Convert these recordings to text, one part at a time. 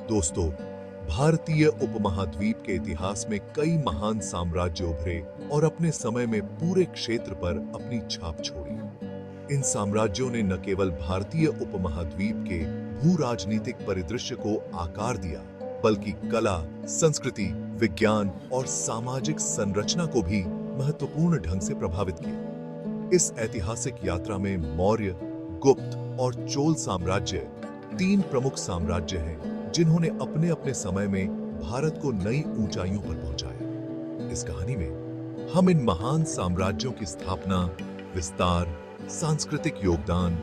दोस्तों, भारतीय उपमहाद्वीप के इतिहास में कई महान साम्राज्य उभरे और अपने समय में पूरे क्षेत्र पर अपनी छाप छोड़ी। इन साम्राज्यों ने न केवल भारतीय उपमहाद्वीप के भू राजनीतिक परिदृश्य को आकार दिया, बल्कि कला, संस्कृति, विज्ञान और सामाजिक संरचना को भी महत्वपूर्ण ढंग से प्रभावित किया। इस ऐतिहासिक यात्रा में मौर्य, गुप्त और चोल साम्राज्य तीन प्रमुख साम्राज्य हैं जिन्होंने अपने अपने समय में भारत को नई ऊंचाइयों पर पहुंचाया। इस कहानी में हम इन महान साम्राज्यों की स्थापना, विस्तार, सांस्कृतिक योगदान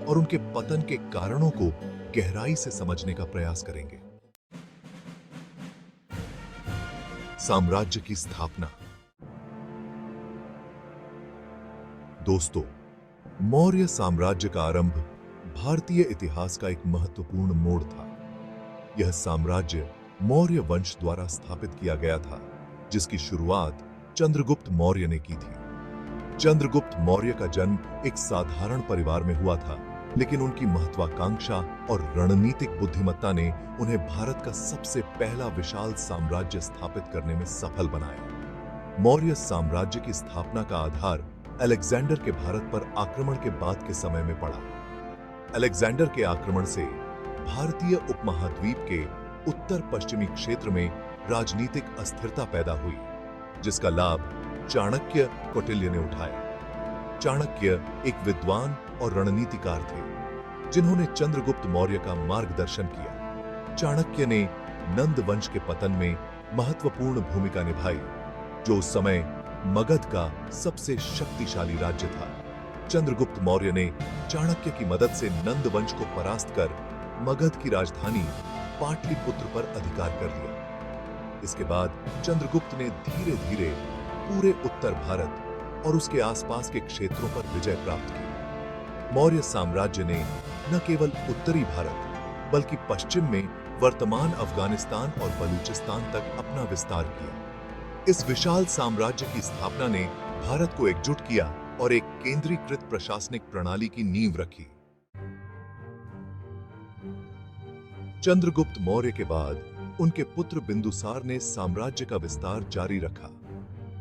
और उनके पतन के कारणों को गहराई से समझने का प्रयास करेंगे। साम्राज्य की स्थापना। दोस्तों, मौर्य साम्राज्य का आरंभ भारतीय इतिहास का एक महत्वपूर्ण मोड़ था। यह साम्राज्य मौर्य वंश द्वारा स्थापित किया गया था, जिसकी शुरुआत चंद्रगुप्त मौर्य ने की थी। चंद्रगुप्त मौर्य का जन्म एक साधारण परिवार में हुआ था, लेकिन उनकी महत्वाकांक्षा और रणनीतिक बुद्धिमत्ता ने उन्हें भारत का सबसे पहला विशाल साम्राज्य स्थापित करने में सफल बनाया। मौर्य साम्राज्य की स्थापना का आधार अलेक्जेंडर के भारत पर आक्रमण के बाद के समय में पड़ा। अलेक्जेंडर के आक्रमण से भारतीय उपमहाद्वीप के उत्तर पश्चिमी क्षेत्र में राजनीतिक अस्थिरता पैदा हुई, जिसका लाभ चाणक्य कौटिल्य ने उठाया। चाणक्य एक विद्वान और रणनीतिकार थे, जिन्होंने चंद्रगुप्त मौर्य का मार्गदर्शन किया। चाणक्य ने नंद वंश के पतन में महत्वपूर्ण भूमिका निभाई, जो उस समय मगध का सबसे शक्तिशाली राज्य था। चंद्रगुप्त मौर्य ने चाणक्य की मदद से नंद वंश को परास्त कर मगध की राजधानी पाटलिपुत्र पर अधिकार कर लिया। इसके बाद चंद्रगुप्त ने धीरे धीरे पूरे उत्तर भारत और उसके आसपास के क्षेत्रों पर विजय प्राप्त की। मौर्य साम्राज्य ने न केवल उत्तरी भारत, बल्कि पश्चिम में वर्तमान अफगानिस्तान और बलूचिस्तान तक अपना विस्तार किया। इस विशाल साम्राज्य की स्थापना ने भारत को एकजुट किया और एक केंद्रीकृत प्रशासनिक प्रणाली की नींव रखी। चंद्रगुप्त मौर्य के बाद उनके पुत्र बिंदुसार ने साम्राज्य का विस्तार जारी रखा।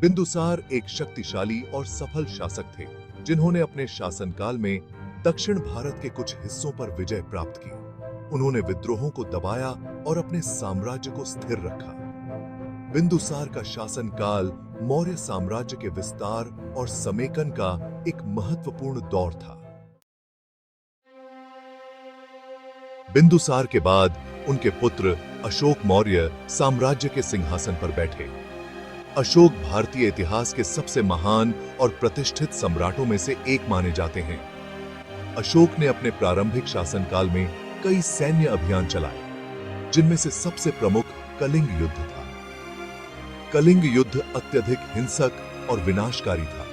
बिंदुसार एक शक्तिशाली और सफल शासक थे, जिन्होंने अपने शासनकाल में दक्षिण भारत के कुछ हिस्सों पर विजय प्राप्त की। उन्होंने विद्रोहों को दबाया और अपने साम्राज्य को स्थिर रखा। बिंदुसार का शासनकाल मौर्य साम्राज्य के विस्तार और समेकन का एक महत्वपूर्ण दौर था। बिंदुसार के बाद उनके पुत्र अशोक मौर्य साम्राज्य के सिंहासन पर बैठे। अशोक भारतीय इतिहास के सबसे महान और प्रतिष्ठित सम्राटों में से एक माने जाते हैं। अशोक ने अपने प्रारंभिक शासनकाल में कई सैन्य अभियान चलाए, जिनमें से सबसे प्रमुख कलिंग युद्ध था। कलिंग युद्ध अत्यधिक हिंसक और विनाशकारी था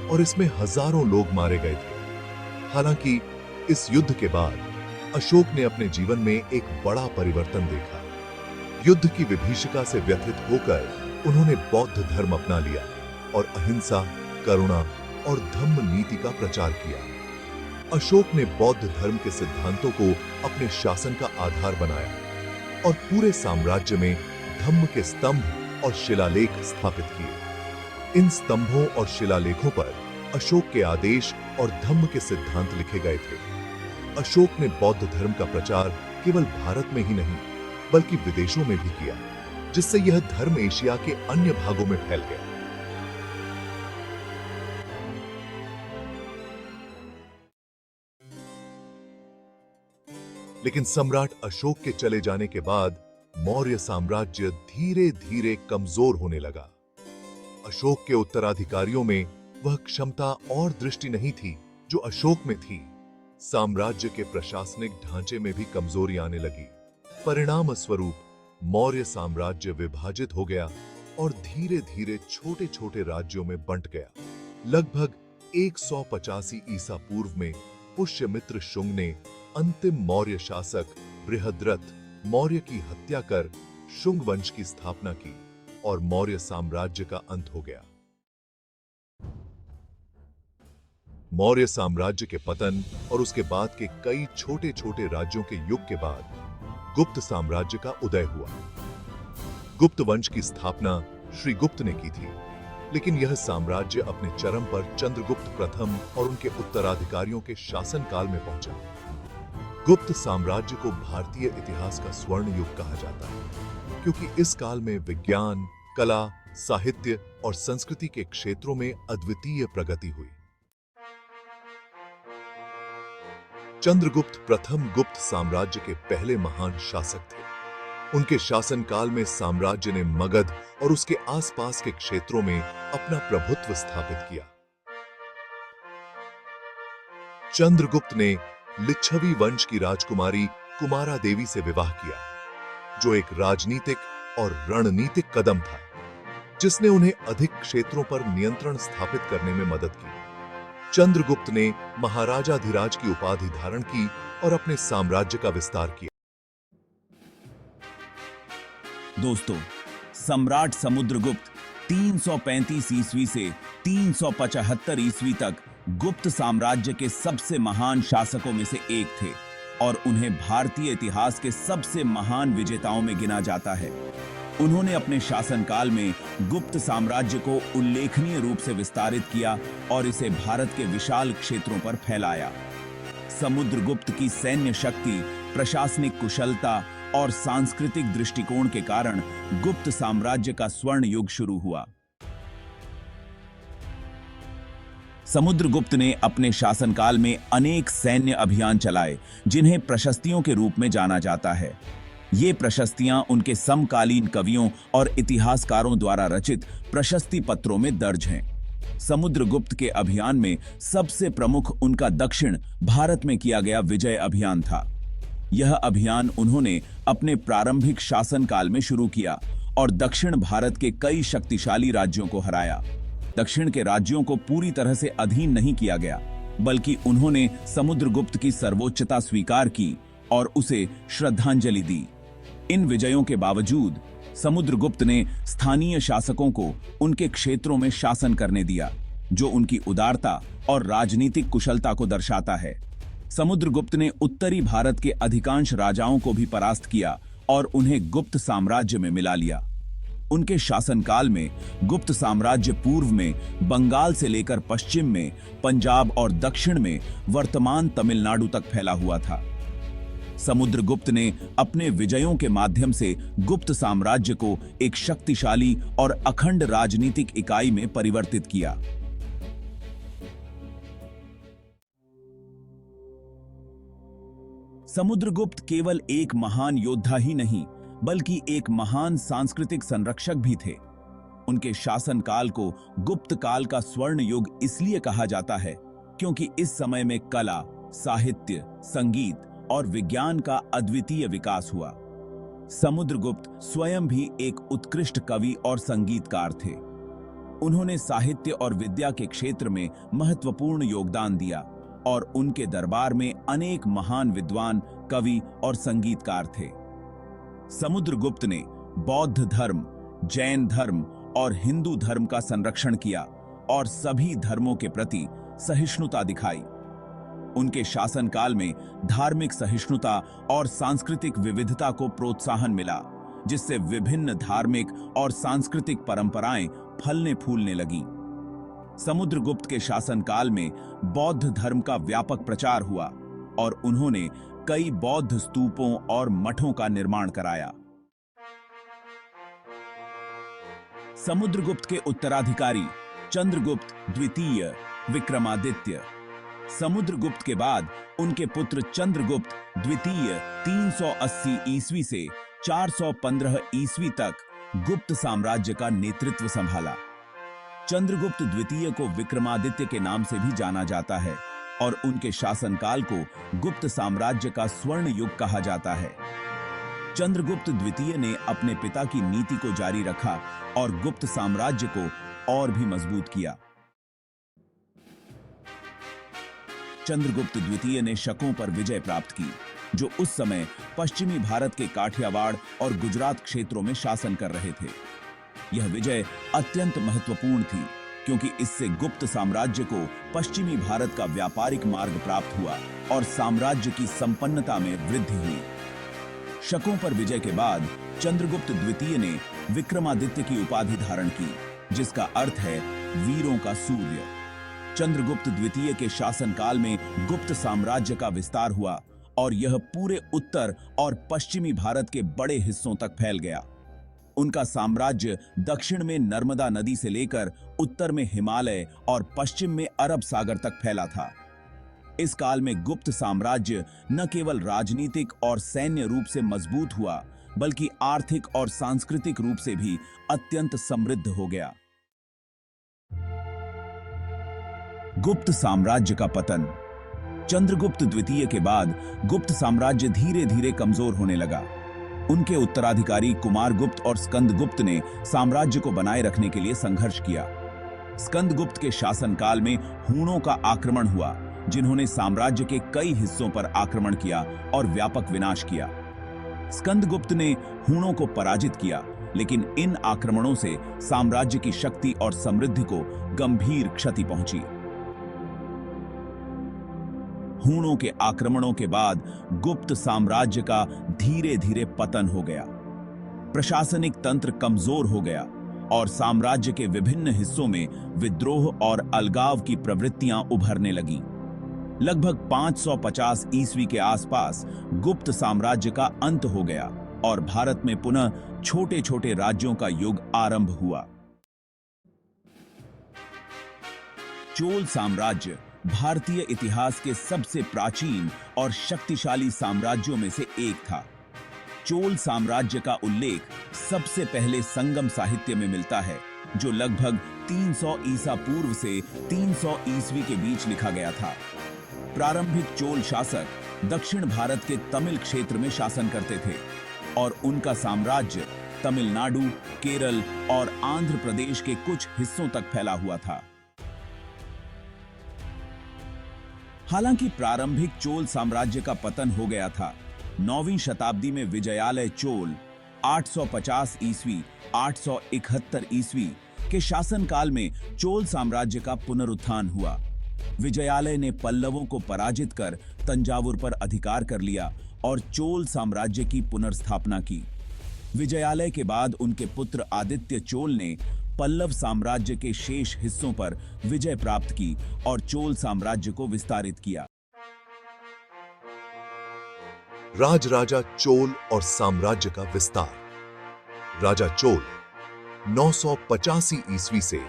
और इसमें हजारों लोग मारे गए थे। हालांकि इस युद्ध के बाद अशोक ने अपने जीवन में एक बड़ा परिवर्तन देखा। युद्ध की विभीषिका से व्यथित होकर उन्होंने बौद्ध धर्म अपना लिया और अहिंसा, करुणा और धम्म नीति का प्रचार किया। अशोक ने बौद्ध धर्म के सिद्धांतों को अपने शासन का आधार बनाया और पूरे साम्राज्य में धम्म के स्तंभ और शिलालेख स्थापित किए। इन स्तंभों और शिलालेखों पर अशोक के आदेश और धम्म के सिद्धांत लिखे गए थे। अशोक ने बौद्ध धर्म का प्रचार केवल भारत में ही नहीं, बल्कि विदेशों में भी किया, जिससे यह धर्म एशिया के अन्य भागों में फैल गया। लेकिन सम्राट अशोक के चले जाने के बाद मौर्य साम्राज्य धीरे धीरे कमजोर होने लगा। अशोक के उत्तराधिकारियों में वह क्षमता और दृष्टि नहीं थी जो अशोक में थी। साम्राज्य के प्रशासनिक ढांचे में भी कमजोरी आने लगी। परिणाम स्वरूप मौर्य साम्राज्य विभाजित हो गया और धीरे धीरे छोटे छोटे राज्यों में बंट गया। लगभग 185 ईसा पूर्व में पुष्यमित्र शुंग ने अंतिम मौर्य शासक बृहद्रथ मौर्य की हत्या कर शुंग वंश की स्थापना की और मौर्य साम्राज्य का अंत हो गया। मौर्य साम्राज्य के पतन और उसके बाद के कई छोटे छोटे राज्यों के युग के बाद गुप्त साम्राज्य का उदय हुआ। गुप्त वंश की स्थापना श्री गुप्त ने की थी, लेकिन यह साम्राज्य अपने चरम पर चंद्रगुप्त प्रथम और उनके उत्तराधिकारियों के शासनकाल में पहुंचा। गुप्त साम्राज्य को भारतीय इतिहास का स्वर्ण युग कहा जाता है, क्योंकि इस काल में विज्ञान, कला, साहित्य और संस्कृति के क्षेत्रों में अद्वितीय प्रगति हुई। चंद्रगुप्त प्रथम गुप्त साम्राज्य के पहले महान शासक थे। उनके शासनकाल में साम्राज्य ने मगध और उसके आसपास के क्षेत्रों में अपना प्रभुत्व स्थापित किया। चंद्रगुप्त ने लिच्छवी वंश की राजकुमारी कुमारा देवी से विवाह किया, जो एक राजनीतिक और रणनीतिक कदम था, जिसने उन्हें अधिक क्षेत्रों पर नियंत्रण स्थापित करने में मदद की। चंद्रगुप्त ने महाराजाधिराज की उपाधि धारण की और अपने साम्राज्य का विस्तार किया। दोस्तों, सम्राट समुद्रगुप्त 335 ईस्वी से 375 ईस्वी तक गुप्त साम्राज्य के सबसे महान शासकों में से एक थे और उन्हें भारतीय इतिहास के सबसे महान विजेताओं में गिना जाता है। उन्होंने अपने शासनकाल में गुप्त साम्राज्य को उल्लेखनीय रूप से विस्तारित किया और इसे भारत के विशाल क्षेत्रों पर फैलाया। समुद्रगुप्त की सैन्य शक्ति, प्रशासनिक कुशलता और सांस्कृतिक दृष्टिकोण के कारण गुप्त साम्राज्य का स्वर्ण युग शुरू हुआ। समुद्रगुप्त ने अपने शासनकाल में अनेक सैन्य अभियान चलाए, जिन्हें प्रशस्तियों के रूप में जाना जाता है। ये प्रशस्तियां उनके समकालीन कवियों और इतिहासकारों द्वारा रचित प्रशस्ति पत्रों में दर्ज हैं। समुद्रगुप्त के अभियान में सबसे प्रमुख उनका दक्षिण भारत में किया गया विजय अभियान था। यह अभियान उन्होंने अपने प्रारंभिक शासनकाल में शुरू किया और दक्षिण भारत के कई शक्तिशाली राज्यों को हराया। दक्षिण के राज्यों को पूरी तरह से अधीन नहीं किया गया, बल्कि उन्होंने समुद्रगुप्त की सर्वोच्चता स्वीकार की और उसे श्रद्धांजलि दी। इन विजयों के बावजूद समुद्रगुप्त ने स्थानीय शासकों को उनके क्षेत्रों में शासन करने दिया, जो उनकी उदारता और राजनीतिक कुशलता को दर्शाता है। समुद्रगुप्त ने उत्तरी भारत के अधिकांश राजाओं को भी परास्त किया और उन्हें गुप्त साम्राज्य में मिला लिया। उनके शासनकाल में गुप्त साम्राज्य पूर्व में बंगाल से लेकर पश्चिम में पंजाब और दक्षिण में वर्तमान तमिलनाडु तक फैला हुआ था। समुद्रगुप्त ने अपने विजयों के माध्यम से गुप्त साम्राज्य को एक शक्तिशाली और अखंड राजनीतिक इकाई में परिवर्तित किया। समुद्रगुप्त केवल एक महान योद्धा ही नहीं, बल्कि एक महान सांस्कृतिक संरक्षक भी थे। उनके शासनकाल को गुप्त काल का स्वर्ण युग इसलिए कहा जाता है क्योंकि इस समय में कला, साहित्य, संगीत और विज्ञान का अद्वितीय विकास हुआ। समुद्रगुप्त स्वयं भी एक उत्कृष्ट कवि और संगीतकार थे। उन्होंने साहित्य और विद्या के क्षेत्र में महत्वपूर्ण योगदान दिया और उनके दरबार में अनेक महान विद्वान, कवि और संगीतकार थे। समुद्रगुप्त ने बौद्ध धर्म, जैन धर्म और हिंदू धर्म का संरक्षण किया और सभी धर्मों के प्रति सहिष्णुता दिखाई। उनके शासनकाल में धार्मिक सहिष्णुता और सांस्कृतिक विविधता को प्रोत्साहन मिला, जिससे विभिन्न धार्मिक और सांस्कृतिक परंपराएं फलने फूलने लगीं। समुद्रगुप्त के शासनकाल में बौद्ध धर्म का व्यापक प्रचार हुआ और उन्होंने कई बौद्ध स्तूपों और मठों का निर्माण कराया। समुद्रगुप्त के उत्तराधिकारी चंद्रगुप्त द्वितीय विक्रमादित्य। समुद्रगुप्त के बाद उनके पुत्र चंद्रगुप्त द्वितीय 380 ईस्वी से 415 ईस्वी तक गुप्त साम्राज्य का नेतृत्व संभाला। चंद्रगुप्त द्वितीय को विक्रमादित्य के नाम से भी जाना जाता है और उनके शासनकाल को गुप्त साम्राज्य का स्वर्ण युग कहा जाता है। चंद्रगुप्त द्वितीय ने अपने पिता की नीति को जारी रखा और गुप्त साम्राज्य को और भी मजबूत किया। चंद्रगुप्त द्वितीय ने शकों पर विजय प्राप्त की, जो उस समय पश्चिमी भारत के काठियावाड़ और गुजरात क्षेत्रों में शासन कर रहे थे। यह विजय अत्यंत महत्वपूर्ण थी क्योंकि इससे गुप्त साम्राज्य को पश्चिमी भारत का व्यापारिक मार्ग प्राप्त हुआ और साम्राज्य की संपन्नता में वृद्धि हुई। शकों पर विजय के बाद चंद्रगुप्त द्वितीय ने विक्रमादित्य की उपाधि धारण की, जिसका अर्थ है वीरों का सूर्य। चंद्रगुप्त द्वितीय के शासनकाल में गुप्त साम्राज्य का विस्तार हुआ और यह पूरे उत्तर और पश्चिमी भारत के बड़े हिस्सों तक फैल गया। उनका साम्राज्य दक्षिण में नर्मदा नदी से लेकर उत्तर में हिमालय और पश्चिम में अरब सागर तक फैला था। इस काल में गुप्त साम्राज्य न केवल राजनीतिक और सैन्य रूप से मजबूत हुआ, बल्कि आर्थिक और सांस्कृतिक रूप से भी अत्यंत समृद्ध हो गया। गुप्त साम्राज्य का पतन। चंद्रगुप्त द्वितीय के बाद गुप्त साम्राज्य धीरे धीरे कमजोर होने लगा। उनके उत्तराधिकारी कुमारगुप्त और स्कंदगुप्त ने साम्राज्य को बनाए रखने के लिए संघर्ष किया। स्कंदगुप्त के शासनकाल में हूणों का आक्रमण हुआ, जिन्होंने साम्राज्य के कई हिस्सों पर आक्रमण किया और व्यापक विनाश किया। स्कंदगुप्त ने हूणों को पराजित किया, लेकिन इन आक्रमणों से साम्राज्य की शक्ति और समृद्धि को गंभीर क्षति पहुंची। हूणों के आक्रमणों के बाद गुप्त साम्राज्य का धीरे धीरे पतन हो गया। प्रशासनिक तंत्र कमजोर हो गया और साम्राज्य के विभिन्न हिस्सों में विद्रोह और अलगाव की प्रवृत्तियां उभरने लगीं। लगभग 550 ईस्वी के आसपास गुप्त साम्राज्य का अंत हो गया और भारत में पुनः छोटे छोटे राज्यों का युग आरंभ हुआ। चोल साम्राज्य भारतीय इतिहास के सबसे प्राचीन और शक्तिशाली साम्राज्यों में से एक था। चोल साम्राज्य का उल्लेख सबसे पहले संगम साहित्य में मिलता है, जो लगभग 300 ईसा पूर्व से 300 ईस्वी के बीच लिखा गया था। प्रारंभिक चोल शासक दक्षिण भारत के तमिल क्षेत्र में शासन करते थे और उनका साम्राज्य तमिलनाडु, केरल और आंध्र प्रदेश के कुछ हिस्सों तक फैला हुआ था। हालांकि प्रारंभिक चोल साम्राज्य का पतन हो गया था। 9वीं शताब्दी में विजयालय चोल 850 ईस्वी 871 ईस्वी के शासनकाल में चोल साम्राज्य का पुनरुत्थान हुआ। विजयालय ने पल्लवों को पराजित कर तंजावुर पर अधिकार कर लिया और चोल साम्राज्य की पुनर्स्थापना की। विजयालय के बाद उनके पुत्र आदित्य चोल ने पल्लव साम्राज्य के शेष हिस्सों पर विजय प्राप्त की और चोल साम्राज्य को विस्तारित किया। राजराजा चोल और साम्राज्य का विस्तार। राजा चोल 985 ईस्वी से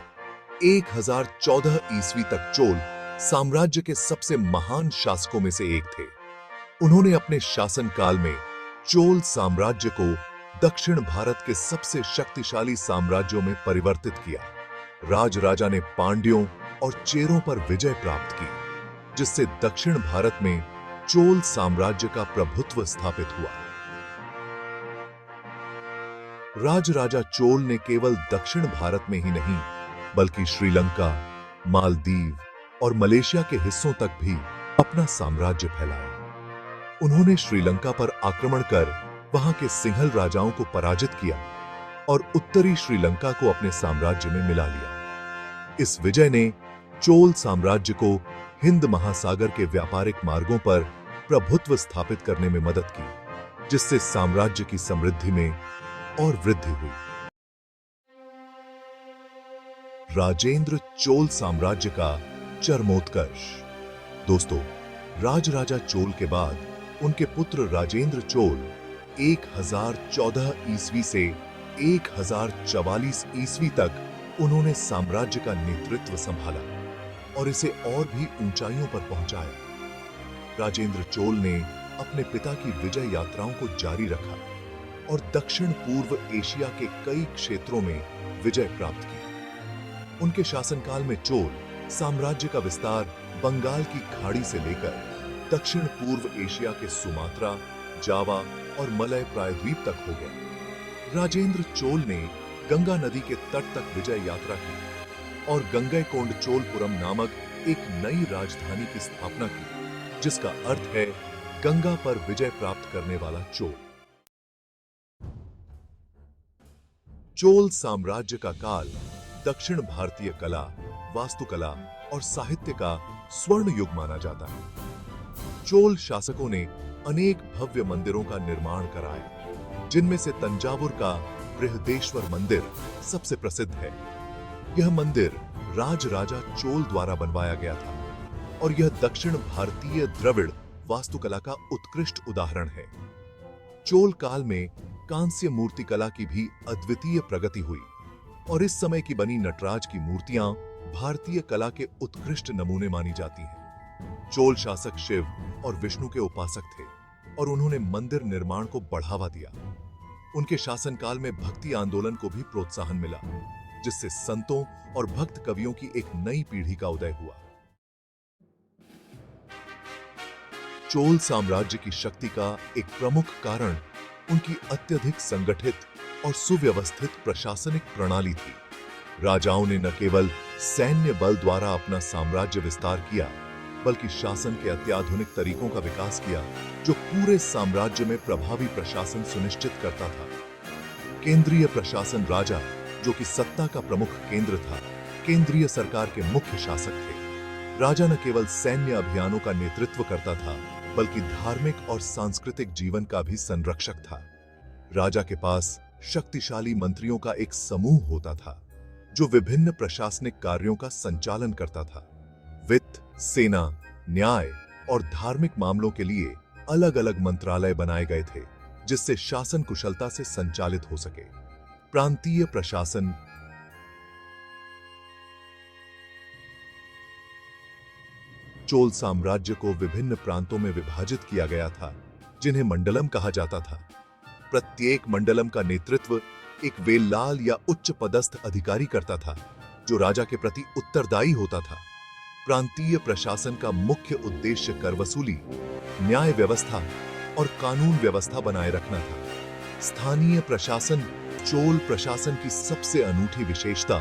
1014 ईस्वी तक चोल साम्राज्य के सबसे महान शासकों में से एक थे। उन्होंने अपने शासनकाल में चोल साम्राज्य को दक्षिण भारत के सबसे शक्तिशाली साम्राज्यों में परिवर्तित किया। राजराजा ने पांड्यों और चेरों पर विजय प्राप्त की, जिससे दक्षिण भारत में चोल साम्राज्य का प्रभुत्व स्थापित हुआ। राजराजा चोल ने केवल दक्षिण भारत में ही नहीं, बल्कि श्रीलंका, मालदीव और मलेशिया के हिस्सों तक भी अपना साम्राज्य फैलाया। उन्होंने श्रीलंका पर आक्रमण कर वहां के सिंहल राजाओं को पराजित किया और उत्तरी श्रीलंका को अपने साम्राज्य में मिला लिया। इस विजय ने चोल साम्राज्य को हिंद महासागर के व्यापारिक मार्गों पर प्रभुत्व स्थापित करने में मदद की, जिससे साम्राज्य की समृद्धि में और वृद्धि हुई। राजेंद्र चोल साम्राज्य का चरमोत्कर्ष। दोस्तों, राजराजा चोल के बाद उनके पुत्र राजेंद्र चोल 1014 ईस्वी से 1044 ईस्वी तक उन्होंने साम्राज्य का नेतृत्व संभाला और इसे और भी ऊंचाइयों पर पहुंचाया। राजेंद्र चोल ने अपने पिता की विजय यात्राओं को जारी रखा और दक्षिण पूर्व एशिया के कई क्षेत्रों में विजय प्राप्त की। उनके शासनकाल में चोल साम्राज्य का विस्तार बंगाल की खाड़ी से लेकर दक्षिण पूर्व एशिया के सुमात्रा, जावा और मलय प्रायद्वीप तक हो गया। राजेंद्र चोल ने गंगा नदी के तट तक विजय यात्रा की और गंगैकोंड चोलपुरम नामक एक नई राजधानी की स्थापना की, जिसका अर्थ है गंगा पर विजय प्राप्त करने वाला चोल। चोल साम्राज्य का काल दक्षिण भारतीय कला, वास्तुकला और साहित्य का स्वर्ण युग माना जाता है। चोल शासकों ने अनेक भव्य मंदिरों का निर्माण कराया, जिनमें से तंजावुर का बृहदेश्वर मंदिर सबसे प्रसिद्ध है। यह मंदिर राजराजा चोल द्वारा बनवाया गया था और यह दक्षिण भारतीय द्रविड़ वास्तुकला का उत्कृष्ट उदाहरण है। चोल काल में कांस्य मूर्तिकला की भी अद्वितीय प्रगति हुई और इस समय की बनी नटराज की मूर्तियां भारतीय कला के उत्कृष्ट नमूने मानी जाती हैं। चोल शासक शिव और विष्णु के उपासक थे और उन्होंने मंदिर निर्माण को बढ़ावा दिया। उनके शासनकाल में भक्ति आंदोलन को भी प्रोत्साहन मिला, जिससे संतों और भक्त कवियों की एक नई पीढ़ी का उदय हुआ। चोल साम्राज्य की शक्ति का एक प्रमुख कारण उनकी अत्यधिक संगठित और सुव्यवस्थित प्रशासनिक प्रणाली थी। राजाओं ने न केवल सैन्य बल द्वारा अपना साम्राज्य विस्तार किया, बल्कि शासन के अत्याधुनिक तरीकों का विकास किया, जो पूरे साम्राज्य में प्रभावी प्रशासन सुनिश्चित करता था। केंद्रीय प्रशासन राजा, जो कि सत्ता का प्रमुख केंद्र था, केंद्रीय सरकार के मुख्य शासक थे। राजा न केवल सैन्य अभियानों का नेतृत्व करता था, बल्कि धार्मिक और सांस्कृतिक जीवन का भी संरक्षक था। राजा के पास शक्तिशाली मंत्रियों का एक समूह होता था, जो विभिन्न प्रशासनिक कार्यों का संचालन करता था। वित्त, सेना, न्याय और धार्मिक मामलों के लिए अलग-अलग मंत्रालय बनाए गए थे, जिससे शासन कुशलता से संचालित हो सके। प्रांतीय प्रशासन चोल साम्राज्य को विभिन्न प्रांतों में विभाजित किया गया था, जिन्हें मंडलम कहा जाता था। प्रत्येक मंडलम का नेतृत्व एक वेल्लाल या उच्च पदस्थ अधिकारी करता था, जो राजा के प्रति उत्तरदायी होता था। प्रांतीय प्रशासन का मुख्य उद्देश्य कर वसूली, न्याय व्यवस्था और कानून व्यवस्था बनाए रखना था। स्थानीय प्रशासन चोल प्रशासन की सबसे अनूठी विशेषता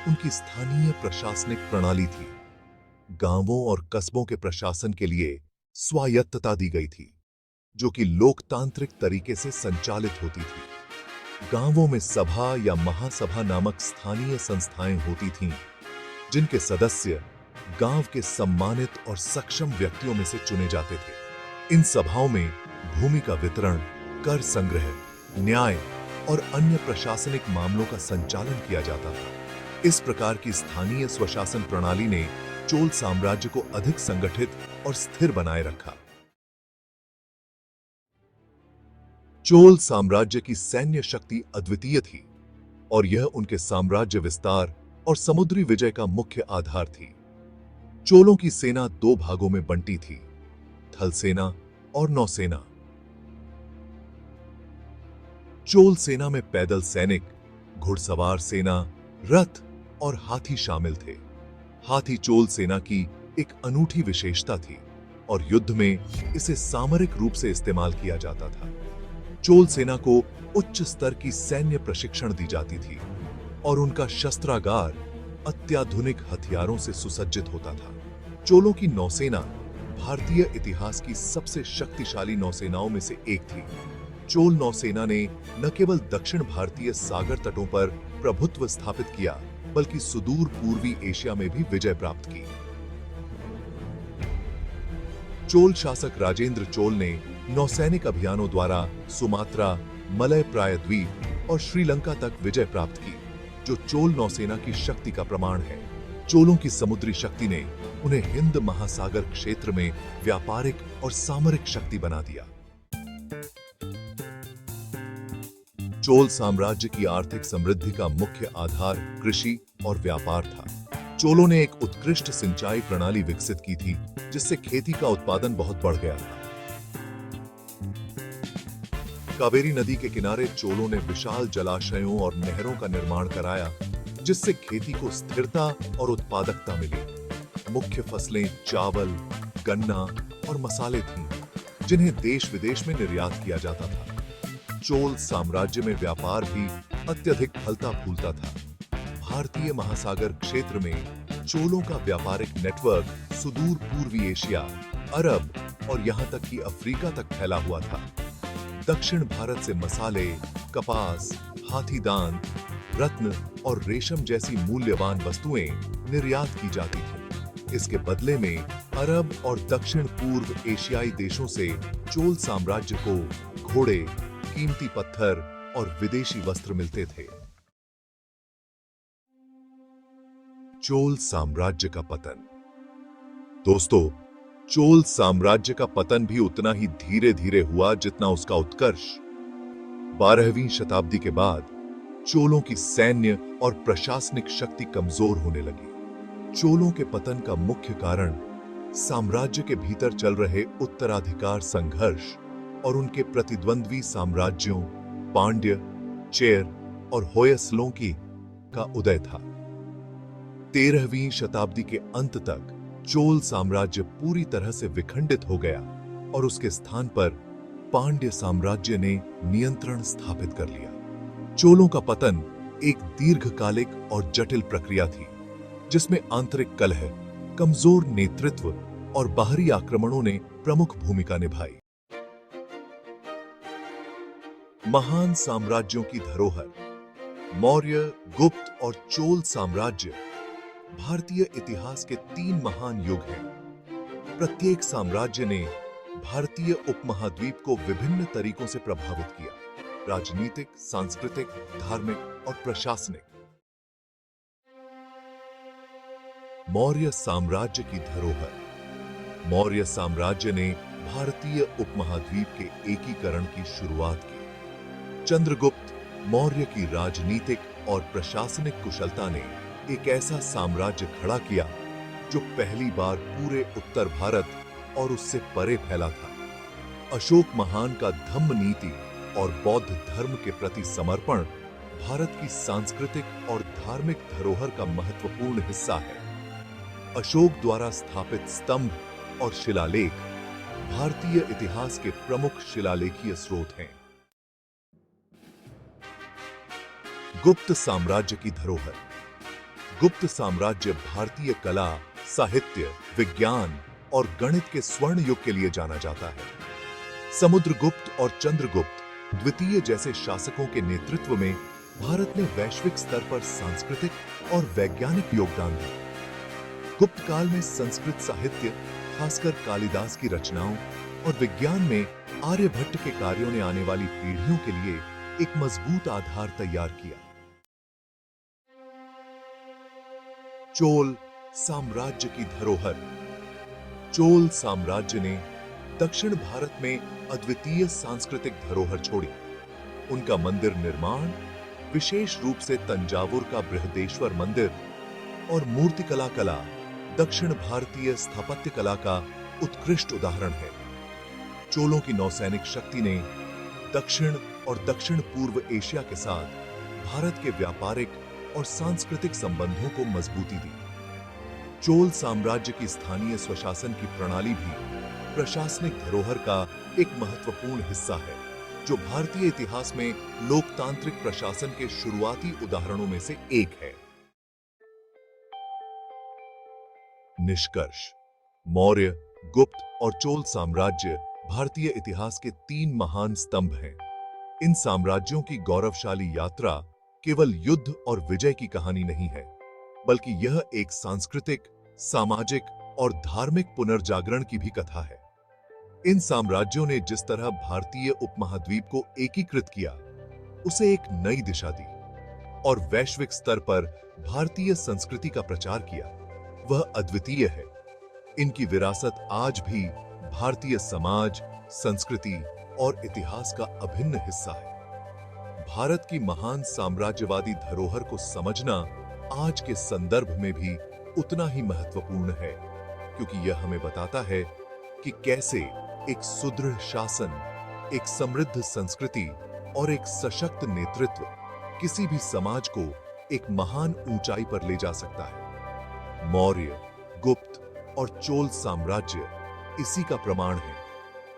उनकी स्थानीय प्रशासनिक प्रणाली थी। गांवों और कस्बों के प्रशासन के लिए स्वायत्तता दी गई थी, जो कि लोकतांत्रिक तरीके से संचालित होती थी। गांवों में सभा या महासभा नामक स्थानीय संस्थाएं होती थीं, जिनके सदस्य गांव के सम्मानित और सक्षम व्यक्तियों में से चुने जाते थे। इन सभाओं में भूमि का वितरण, कर संग्रह, न्याय और अन्य प्रशासनिक मामलों का संचालन किया जाता था। इस प्रकार की स्थानीय स्वशासन प्रणाली ने चोल साम्राज्य को अधिक संगठित और स्थिर बनाए रखा। चोल साम्राज्य की सैन्य शक्ति अद्वितीय थी और यह उनके साम्राज्य विस्तार और समुद्री विजय का मुख्य आधार थी। चोलों की सेना दो भागों में बंटी थी, थल सेना और नौसेना। चोल सेना में पैदल सैनिक, घुड़सवार सेना, रथ और हाथी शामिल थे। हाथी चोल सेना की एक अनूठी विशेषता थी और युद्ध में इसे सामरिक रूप से इस्तेमाल किया जाता था। चोल सेना को उच्च स्तर की सैन्य प्रशिक्षण दी जाती थी और उनका शस्त्रागार अत्याधुनिक हथियारों से सुसज्जित होता था। चोलों की नौसेना भारतीय इतिहास की सबसे शक्तिशाली नौसेनाओं में से एक थी। चोल नौसेना ने न केवल दक्षिण भारतीय सागर तटों पर प्रभुत्व स्थापित किया, बल्कि सुदूर पूर्वी एशिया में भी विजय प्राप्त की। चोल शासक राजेंद्र चोल ने नौसैनिक अभियानों द्वारा सुमात्रा, मलय प्रायद्वीप और श्रीलंका तक विजय प्राप्त की, जो चोल नौसेना की शक्ति का प्रमाण है। चोलों की समुद्री शक्ति ने उन्हें हिंद महासागर क्षेत्र में व्यापारिक और सामरिक शक्ति बना दिया। चोल साम्राज्य की आर्थिक समृद्धि का मुख्य आधार कृषि और व्यापार था। चोलों ने एक उत्कृष्ट सिंचाई प्रणाली विकसित की थी, जिससे खेती का उत्पादन बहुत बढ़ गया था। कावेरी नदी के किनारे चोलों ने विशाल जलाशयों और नहरों का निर्माण कराया, जिससे खेती को स्थिरता और उत्पादकता मिली। मुख्य फसलें चावल, गन्ना और मसाले थीं, जिन्हें देश विदेश में निर्यात किया जाता था। चोल साम्राज्य में व्यापार भी अत्यधिक फलता फूलता था। भारतीय महासागर क्षेत्र में चोलों का व्यापारिक नेटवर्क सुदूर पूर्वी एशिया, अरब और यहां तक कि अफ्रीका तक फैला हुआ था। दक्षिण भारत से मसाले, कपास, हाथीदांत, रत्न और रेशम जैसी मूल्यवान वस्तुएं निर्यात की जाती थीं। इसके बदले में अरब और दक्षिण पूर्व एशियाई देशों से चोल साम्राज्य को घोड़े, कीमती पत्थर और विदेशी वस्त्र मिलते थे। चोल साम्राज्य का पतन। दोस्तों, चोल साम्राज्य का पतन भी उतना ही धीरे धीरे हुआ जितना उसका उत्कर्ष। 12वीं शताब्दी के बाद चोलों की सैन्य और प्रशासनिक शक्ति कमजोर होने लगी। चोलों के पतन का मुख्य कारण साम्राज्य के भीतर चल रहे उत्तराधिकार संघर्ष और उनके प्रतिद्वंद्वी साम्राज्यों पांड्य, चेर और होयसलों का उदय था। 13वीं शताब्दी के अंत तक चोल साम्राज्य पूरी तरह से विखंडित हो गया और उसके स्थान पर पांड्य साम्राज्य ने नियंत्रण स्थापित कर लिया। चोलों का पतन एक दीर्घकालिक और जटिल प्रक्रिया थी, जिसमें आंतरिक कलह, कमजोर नेतृत्व और बाहरी आक्रमणों ने प्रमुख भूमिका निभाई। महान साम्राज्यों की धरोहर। मौर्य, गुप्त और चोल साम्राज्य भारतीय इतिहास के 3 महान युग हैं। प्रत्येक साम्राज्य ने भारतीय उपमहाद्वीप को विभिन्न तरीकों से प्रभावित किया: राजनीतिक, सांस्कृतिक, धार्मिक और प्रशासनिक। मौर्य साम्राज्य की धरोहर। मौर्य साम्राज्य ने भारतीय उपमहाद्वीप के एकीकरण की शुरुआत की। चंद्रगुप्त मौर्य की राजनीतिक और प्रशासनिक कुशलता ने एक ऐसा साम्राज्य खड़ा किया जो पहली बार पूरे उत्तर भारत और उससे परे फैला था। अशोक महान का धम्म नीति और बौद्ध धर्म के प्रति समर्पण भारत की सांस्कृतिक और धार्मिक धरोहर का महत्वपूर्ण हिस्सा है। अशोक द्वारा स्थापित स्तंभ और शिलालेख भारतीय इतिहास के प्रमुख शिलालेखीय स्रोत हैं। गुप्त साम्राज्य की धरोहर। गुप्त साम्राज्य भारतीय कला, साहित्य, विज्ञान और गणित के स्वर्ण युग के लिए जाना जाता है। समुद्रगुप्त और चंद्रगुप्त द्वितीय जैसे शासकों के नेतृत्व में भारत ने वैश्विक स्तर पर सांस्कृतिक और वैज्ञानिक योगदान दिया। गुप्त काल में संस्कृत साहित्य, खासकर कालिदास की रचनाओं और विज्ञान में आर्यभट्ट के कार्यों ने आने वाली पीढ़ियों के लिए एक मजबूत आधार तैयार किया। चोल साम्राज्य की धरोहर। चोल साम्राज्य ने दक्षिण भारत में अद्वितीय सांस्कृतिक धरोहर छोड़ी। उनका मंदिर निर्माण, विशेष रूप से तंजावुर का बृहदेश्वर मंदिर और मूर्तिकला कला दक्षिण भारतीय स्थापत्य कला का उत्कृष्ट उदाहरण है। चोलों की नौसैनिक शक्ति ने दक्षिण और दक्षिण पूर्व एशिया के साथ भारत के व्यापारिक और सांस्कृतिक संबंधों को मजबूती दी। चोल साम्राज्य की स्थानीय स्वशासन की प्रणाली भी प्रशासनिक धरोहर का एक महत्वपूर्ण हिस्सा है, जो भारतीय इतिहास में लोकतांत्रिक प्रशासन के शुरुआती उदाहरणों में से एक है। निष्कर्ष। मौर्य, गुप्त और चोल साम्राज्य भारतीय इतिहास के 3 महान स्तंभ हैं। इन साम्राज्यों की गौरवशाली यात्रा केवल युद्ध और विजय की कहानी नहीं है, बल्कि यह एक सांस्कृतिक, सामाजिक और धार्मिक पुनर्जागरण की भी कथा है। इन साम्राज्यों ने जिस तरह भारतीय उपमहाद्वीप को एकीकृत किया, उसे एक नई दिशा दी और वैश्विक स्तर पर भारतीय संस्कृति का प्रचार किया, वह अद्वितीय है। इनकी विरासत आज भी भारतीय समाज, संस्कृति और इतिहास का अभिन्न हिस्सा है। भारत की महान साम्राज्यवादी धरोहर को समझना आज के संदर्भ में भी उतना ही महत्वपूर्ण है, क्योंकि यह हमें बताता है कि कैसे एक सुदृढ़ शासन, एक समृद्ध संस्कृति और एक सशक्त नेतृत्व किसी भी समाज को एक महान ऊंचाई पर ले जा सकता है। मौर्य, गुप्त और चोल साम्राज्य इसी का प्रमाण है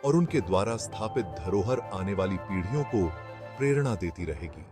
और उनके द्वारा स्थापित धरोहर आने वाली पीढ़ियों को प्रेरणा देती रहेगी।